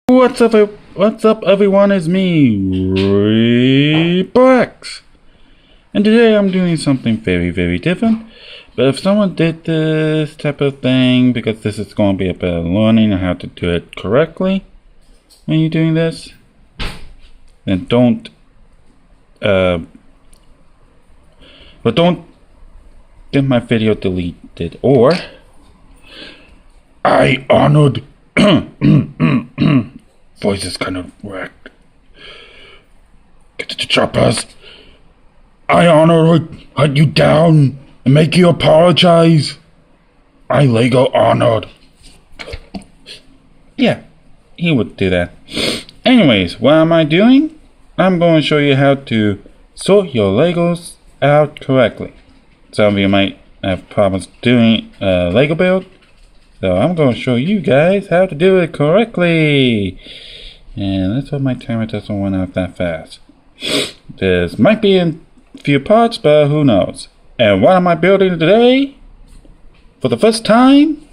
What's up, everyone? It's me, Reepex, and today I'm doing something very different. But if someone did this type of thing, because this is going to be about learning how to do it correctly when you're doing this, then don't get my video deleted, or I honored. Voice is kind of wrecked. Get to the choppers. I hunt you down and make you apologize. I Lego honored. Yeah, he would do that. Anyways, what am I doing? I'm going to show you how to sort your Legos out correctly. Some of you might have problems doing a Lego build. So I'm going to show you guys how to do it correctly. And let's hope my timer doesn't run out that fast. This might be in a few parts, but who knows. And what am I building today? For the first time?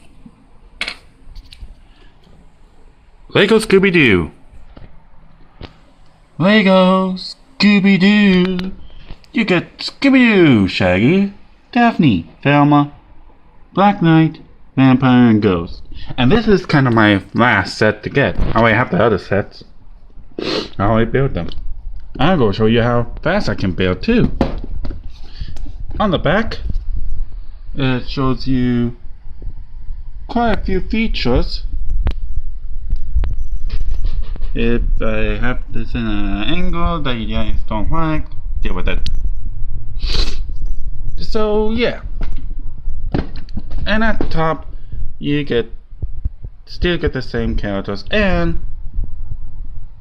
Lego Scooby-Doo. Lego Scooby-Doo. You get Scooby-Doo, Shaggy, Daphne, Velma, Black Knight, Vampire, and Ghost. And this is kind of my last set to get. Oh, I have the other sets. How I build them. I'm going to show you how fast I can build too. On the back, it shows you quite a few features. If I have this in an angle that you guys don't like, deal with it. So yeah. And at the top, you still get the same characters and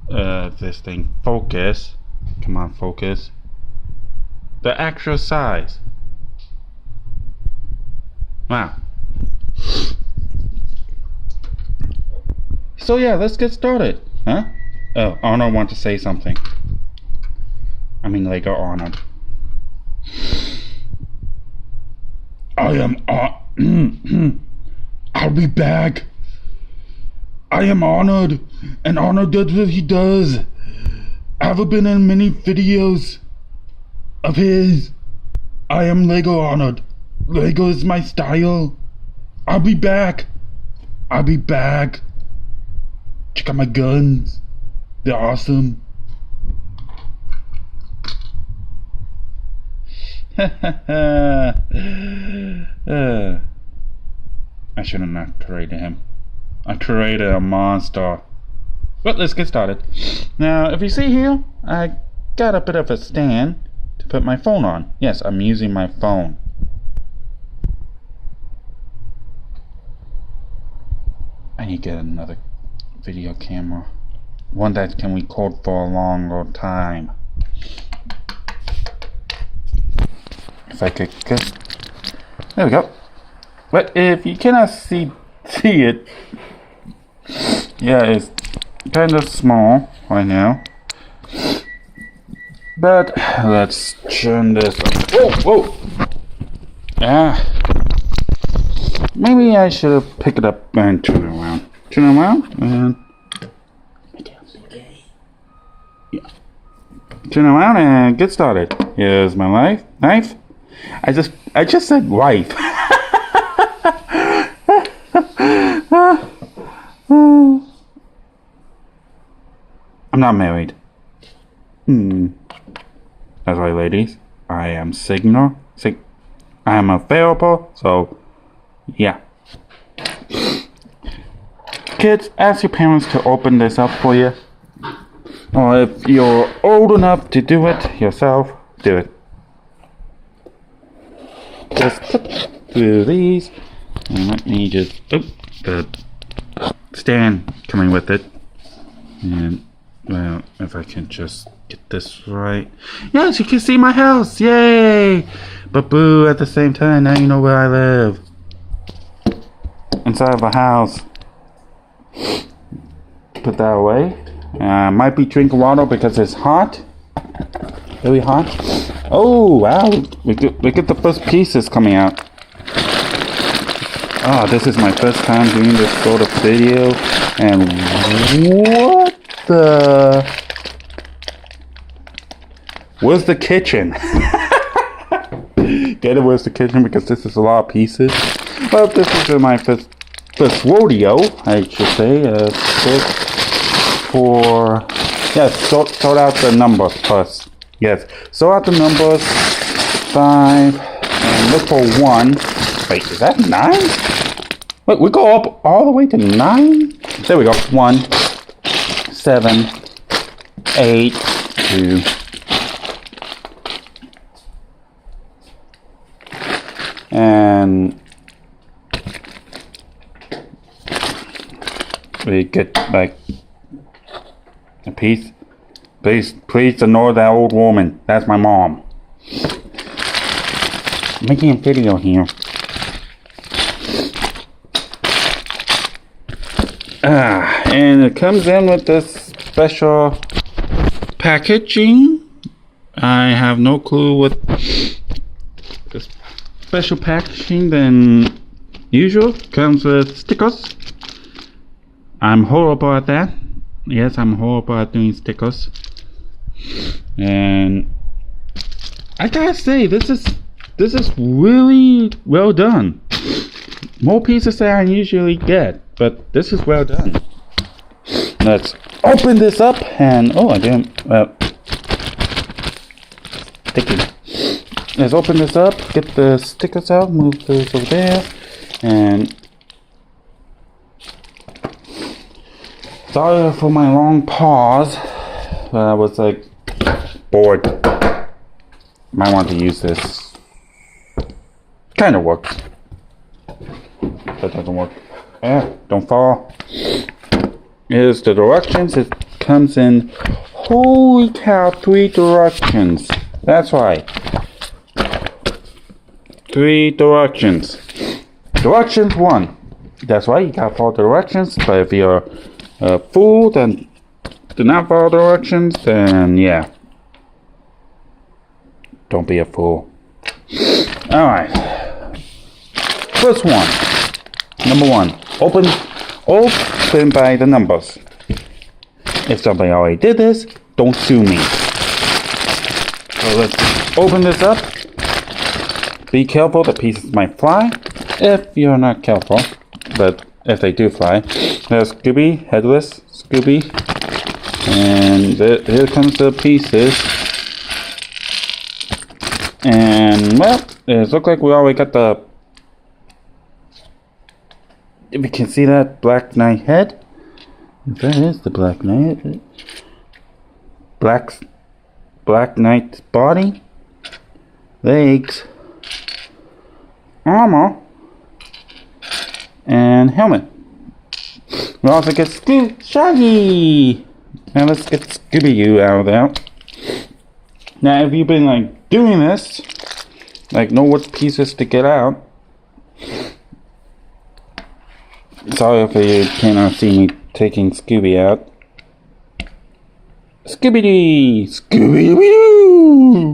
this thing, focus. Come on, focus. The actual size. Wow. So yeah, let's get started. Huh? Oh, Arnold wants to say something. I mean, Lego Arnold. I am I'll be back. I am honored, and Arnold does what he does. I've been in many videos of his. I am Lego Arnold. Lego is my style. I'll be back. I'll be back. Check out my guns. They're awesome. I should have not created him. I created a monster. But let's get started. Now, if you see here, I got a bit of a stand to put my phone on. Yes, I'm using my phone. I need to get another video camera. One that can record for a longer time. If I could just... There we go. But if you cannot see it, yeah, it's kind of small right now. But let's turn this up. Whoa! Maybe I should have picked it up and turn it around. Turn it around and yeah. Turn it around and get started. Here's my knife. I just said wife. I'm not married. That's right, ladies. I am I am available, so yeah. Kids, ask your parents to open this up for you. Or if you're old enough to do it yourself, do it. Just clip through these. And let me just... the stand coming with it. And, well, if I can just get this right. Yes, you can see my house! Yay! But boo, at the same time, now you know where I live. Inside of a house. Put that away. Might be drinking water because it's hot. Very hot. Oh, wow. Look at the first pieces coming out. Ah, this is my first time doing this sort of video, and what the... Where's the kitchen? Get it, where's the kitchen, because this is a lot of pieces. Well, this is my first rodeo, I should say. Yes, sort out the numbers first. Yes, sort out the numbers. 5, and look for 1. Wait, is that 9? Wait, we go up all the way to 9? There we go. 1, 7, 8, 2. And we get like a piece. Please ignore that old woman. That's my mom. I'm making a video here. And it comes in with this special packaging. I have no clue what this special packaging than usual. Comes with stickers. I'm horrible at that. Yes, I'm horrible at doing stickers. And I gotta say, this is really well done. More pieces than I usually get, but this is well done. Let's open this up, and oh, I didn't. Sticky. Let's open this up. Get the stickers out. Move those over there, and sorry for my long pause. I was like bored. Might want to use this. Kind of works. That doesn't work. Don't fall. Here's the directions. It comes in, holy cow, 3 directions. That's right. 3 directions. Directions 1. That's right, you gotta follow directions. But if you're a fool, then do not follow directions, then yeah. Don't be a fool. Alright. First one. Number 1. Open by the numbers. If somebody already did this, don't sue me. So let's open this up. Be careful, the pieces might fly. If you're not careful. But if they do fly. There's Scooby, headless Scooby. And here comes the pieces. And well, it looks like we already got the... If you can see that Black Knight head. That is the Black Knight. Black Knight's body. Legs. Armor. And helmet. We also get Shaggy. Now let's get Scooby-Doo out of there. Now if you've been like doing this, like know what pieces to get out. Sorry if you cannot see me taking Scooby out. Scooby-Doo! Scooby-Doo!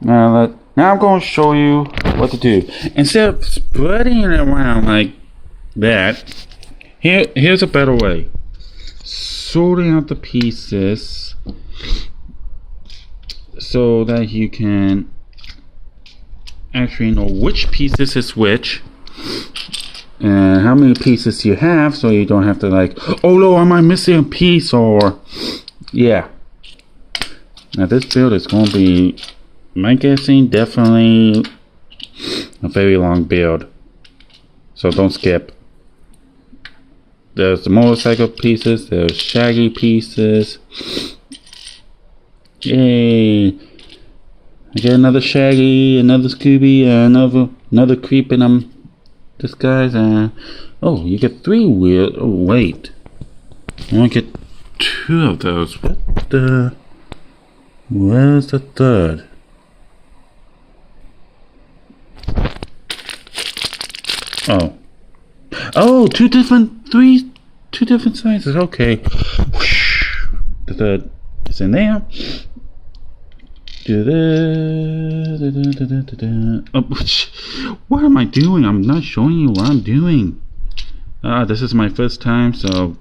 Now I'm going to show you what to do. Instead of spreading it around like that, here's a better way. Sorting out the pieces so that you can actually know which pieces is which and how many pieces you have, so you don't have to like, oh no, am I missing a piece, or yeah. Now this build is going to be, my guessing, definitely a very long build, so don't skip. There's the motorcycle pieces, there's Shaggy pieces. Yay! I get another Shaggy, another Scooby, another creep in them disguise, and oh, you get 3 wheels. Oh wait, I only get 2 of those. What the? Where's the third? Oh, 2 different sizes. Okay, the third is in there. Oh, what am I doing? I'm not showing you what I'm doing. This is my first time, so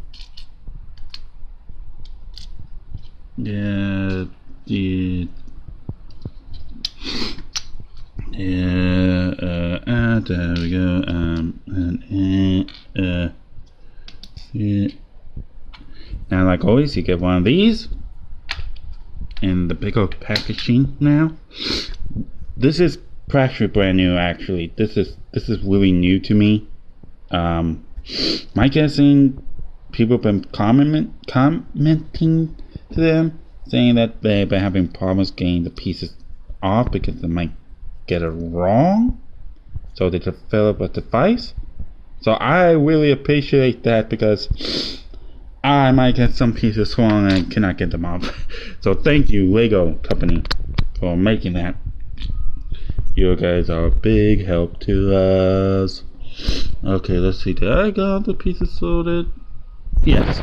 yeah, there we go. Yeah. Now, like always, you get one of these in the bigger packaging. Now, this is practically brand new. Actually, this is really new to me. My guessing, people have been commenting to them, saying that they've been having problems getting the pieces off because they might get it wrong, so they develop a device. So I really appreciate that, because I might get some pieces wrong and cannot get them off. So thank you, Lego company, for making that. You guys are a big help to us. Okay, let's see. Did I got the pieces sorted? Yes.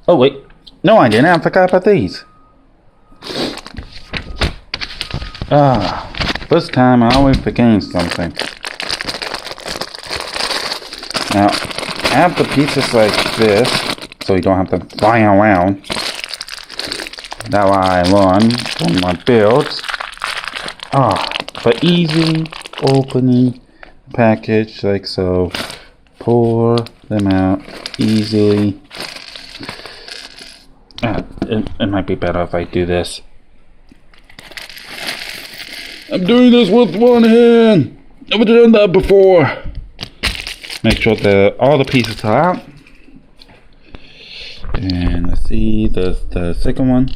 Oh wait, no, I didn't. I forgot about these. First time I always forgetting something. Now, have the pieces like this, so you don't have to fly around. That way I learn from my builds. For easy opening package, like so. Pour them out easily. It might be better if I do this. I'm doing this with one hand. Never done that before. Make sure that all the pieces are out. And let's see, the second one.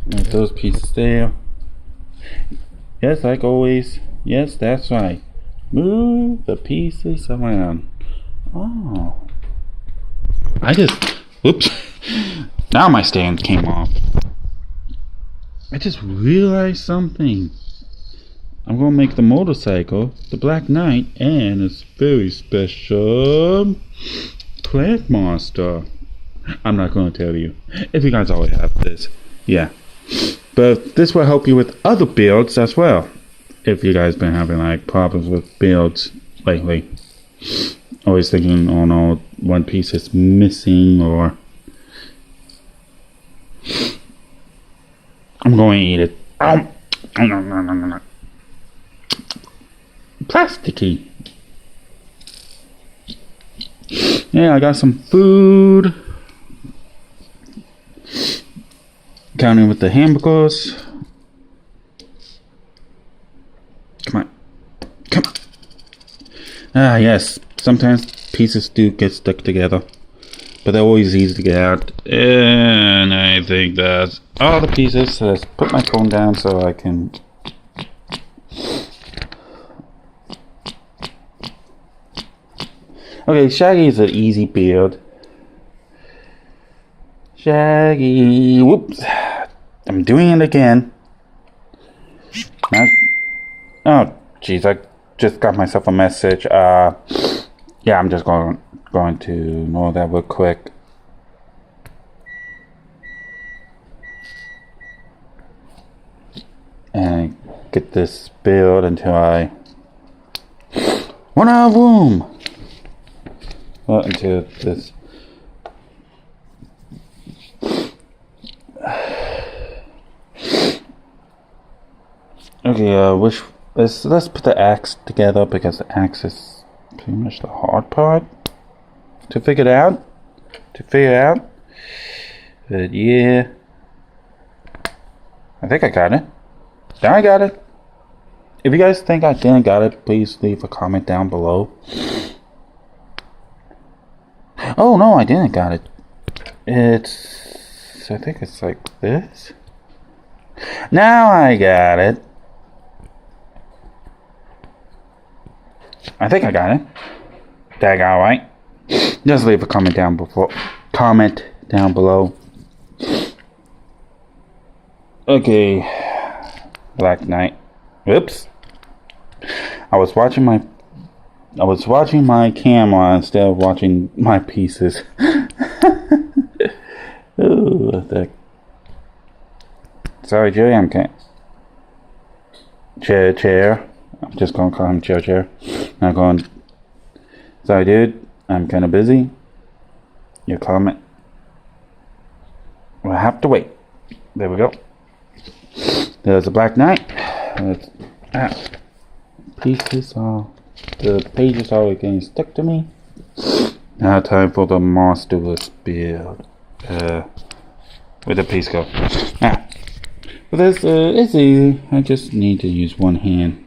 With those pieces there. Yes, like always. Yes, that's right. Move the pieces around. Oh. Whoops. Now my stand came off. I just realized something. I'm gonna make the motorcycle the Black Knight and its very special plant monster. I'm not gonna tell you. If you guys already have this, yeah. But this will help you with other builds as well. If you guys been having like problems with builds lately. Always thinking, oh no, one piece is missing, or I'm going to eat it. Plasticky. Yeah, I got some food. Counting with the hamburgers. Come on. Come on. Yes. Sometimes pieces do get stuck together, but they're always easy to get out. And I think that's all the pieces. So let's put my phone down so I can. Okay, Shaggy is an easy build. Shaggy, whoops! I'm doing it again. Oh, jeez! I just got myself a message. Yeah, I'm just going to ignore that real quick. And get this build until I run out of room. Well, until this. Okay, let's put the axe together, because the axe is pretty much the hard part to figure it out. But yeah, I think I got it. Yeah, I got it. If you guys think I didn't got it, please leave a comment down below. Oh no, I didn't got it. I think it's like this. Now I got it. I think I got it. Did I got it right? Just leave a comment down below. Okay. Black Knight. Oops. I was watching my I was watching my camera instead of watching my pieces. Ooh, what the... Sorry, Jerry, I'm kind Chair. I'm just gonna call him Chair. Not going... Sorry, dude, I'm kind of busy. Your comment... We'll have to wait. There we go. There's a Black Knight. Pieces all... The pages are getting stuck to me. Now time for the monsterless build. Where'd the piece go? But this it's easy. I just need to use one hand.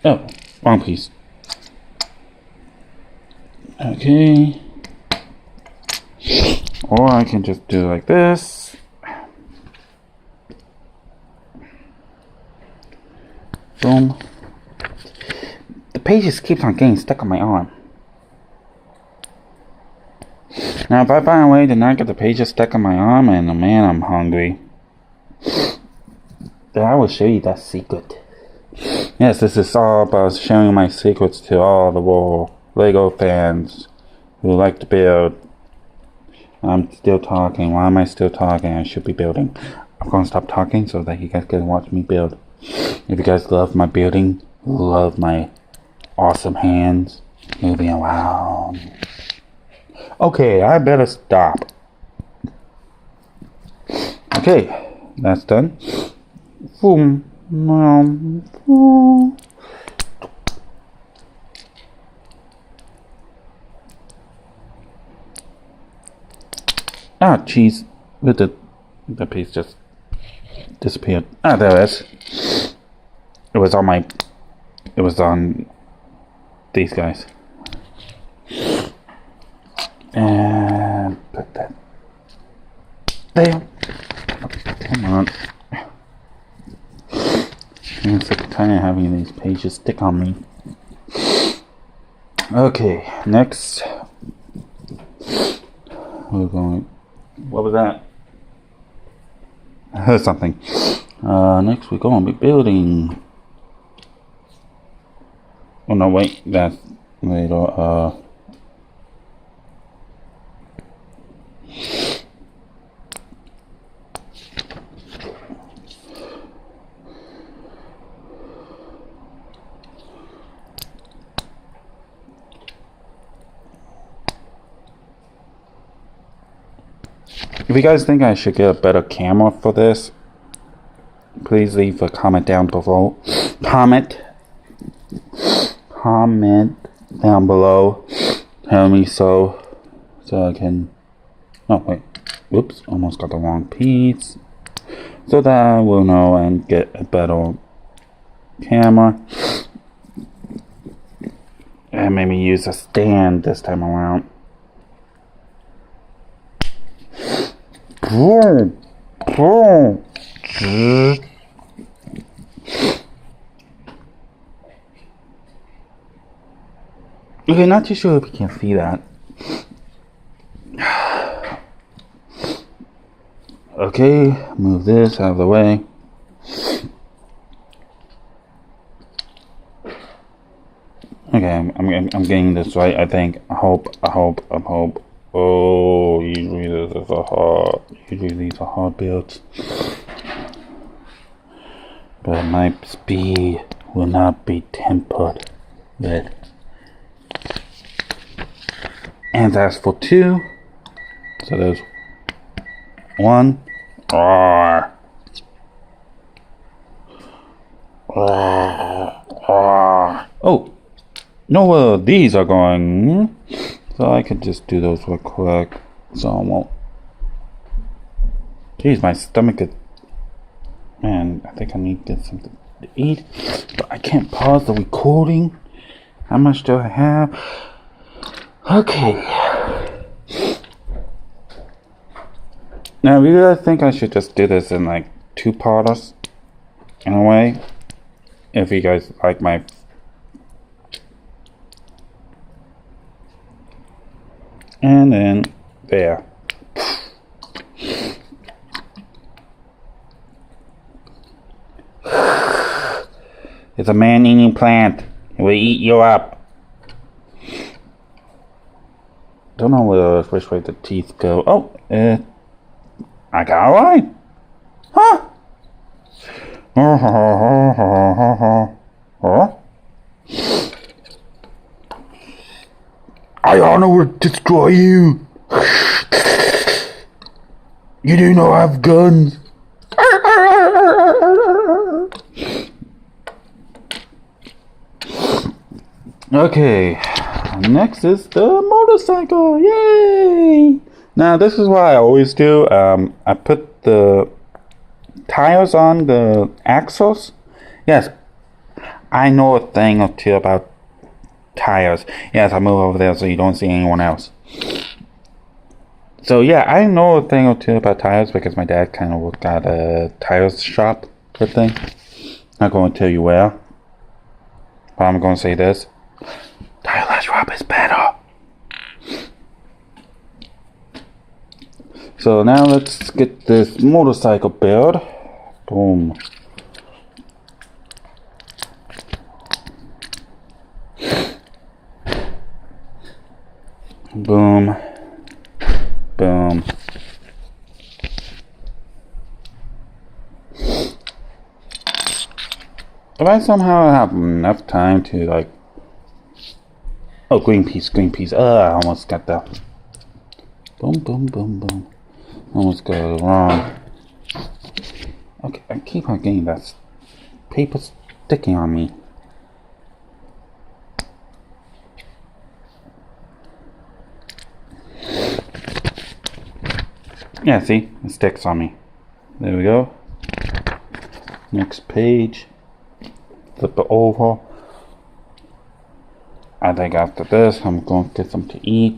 Oh, wrong piece. Okay. Or I can just do it like this. Boom. The pages keep on getting stuck on my arm. Now if I find a way to not get the pages stuck on my arm, and man, I'm hungry, then I will show you that secret. Yes, this is all about showing my secrets to all the world Lego fans who like to build. I'm still talking. Why am I still talking? I should be building. I'm gonna stop talking so that you guys can watch me build. If you guys love my building, love my awesome hands moving around. Okay, I better stop. Okay, that's done. Boom. Ah, jeez. The piece just disappeared. Ah, there it is. It was on my... It was on these guys. And put that there. Come on. I'm sick and tired of having these pages stick on me. Okay, next we're going... What was that? I heard something. Next we're going to be building... Oh no, wait, that's later. If you guys think I should get a better camera for this, please leave a comment down below. Comment down below. Tell me so I can... Oh wait, whoops, almost got the wrong piece. So that I will know and get a better camera. And maybe use a stand this time around. Okay, not too sure if you can see that. Okay, move this out of the way. Okay, I'm getting this right, I think. I hope. Oh, usually these are hard builds. But my speed will not be tempered with. And that's for 2. So there's 1. Oh, no, these are going. So I could just do those real quick. So I won't. Jeez, my stomach is. Man, I think I need to get something to eat. But I can't pause the recording. How much do I have? Okay. Now, you guys think I should just do this in like 2 parts? In a way? If you guys like my... And then, there. It's a man-eating plant. It will eat you up. Don't know which way the teeth go. Oh, I got a line. Huh? I honor will destroy you. You do not have guns. Okay, next is the motorcycle. Yay! Now this is what I always do. I put the tires on the axles. Yes, I know a thing or two about tires. Yes, I move over there so you don't see anyone else. So yeah, I know a thing or two about tires because my dad kind of worked at a tire shop, good thing. Not going to tell you where, but I'm going to say this. Tire shop is better. So now let's get this motorcycle build. Boom. Boom. Boom. If I somehow have enough time to like... Oh, green piece. I almost got that. Boom, boom, boom, boom. Almost got it wrong. Okay, I keep on getting that paper sticking on me. Yeah, see? It sticks on me. There we go. Next page. Flip it over. I think after this, I'm going to get something to eat.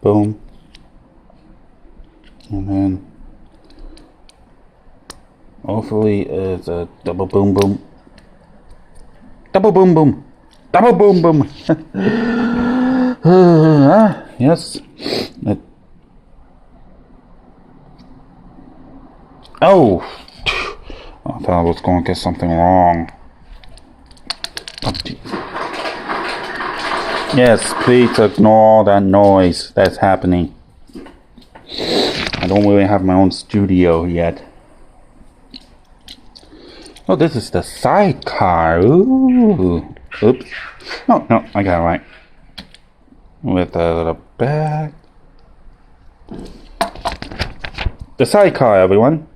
Boom. And then hopefully it's a double boom boom. Double boom boom. Double boom boom. Yes. Oh! I thought I was going to get something wrong. Oh, yes, please ignore that noise that's happening. I don't really have my own studio yet. Oh, this is the sidecar. Ooh. Oops. No, I got it right. With a little bag. The sidecar, everyone.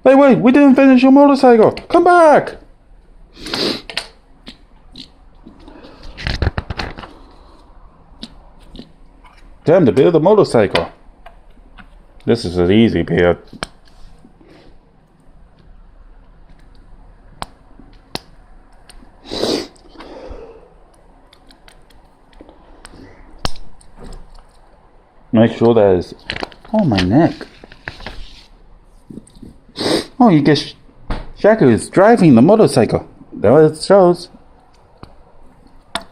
Wait, we didn't finish your motorcycle. Come back. Time to build a motorcycle. This is an easy build. Make sure that is... Oh, my neck. Oh, you guess Shaku is driving the motorcycle. There it shows.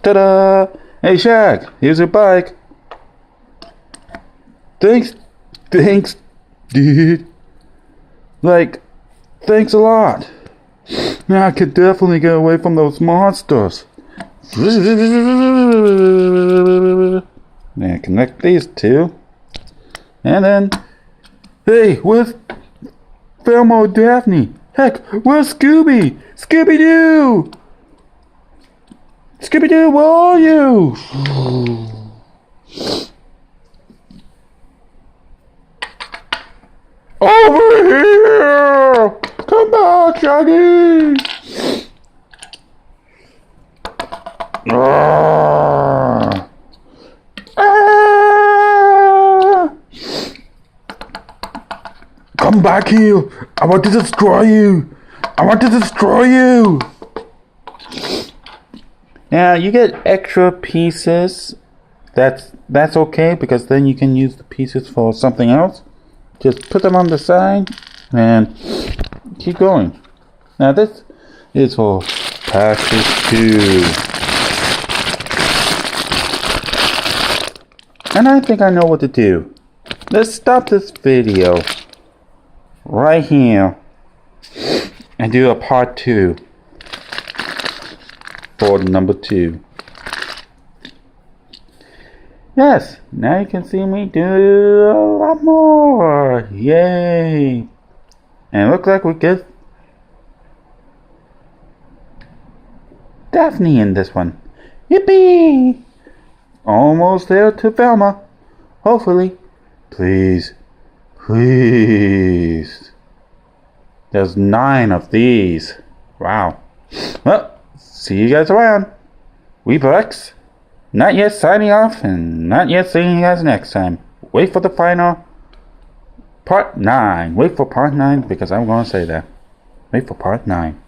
Ta-da! Hey, Shaq, here's your bike. Thanks, dude. Like, thanks a lot. Now I could definitely get away from those monsters. Now connect these two. And then, hey, where's Thelma or Daphne? Heck, where's Scooby? Scooby-Doo! Scooby-Doo, where are you? Over here! Come back, Shaggy! Come back here! I want to destroy you! I want to destroy you! Now you get extra pieces. That's okay because then you can use the pieces for something else. Just put them on the side and keep going. Now this is for practice 2. And I think I know what to do. Let's stop this video right here and do a part 2 for number 2. Yes, now you can see me do a lot more. Yay! And it looks like we get Daphne in this one. Yippee! Almost there to Velma. Hopefully. Please. Please. There's 9 of these. Wow. Well, see you guys around. Weebucks. Not yet signing off and not yet seeing you guys next time. Wait for the final part 9. Wait for part 9 because I'm going to say that. Wait for part 9.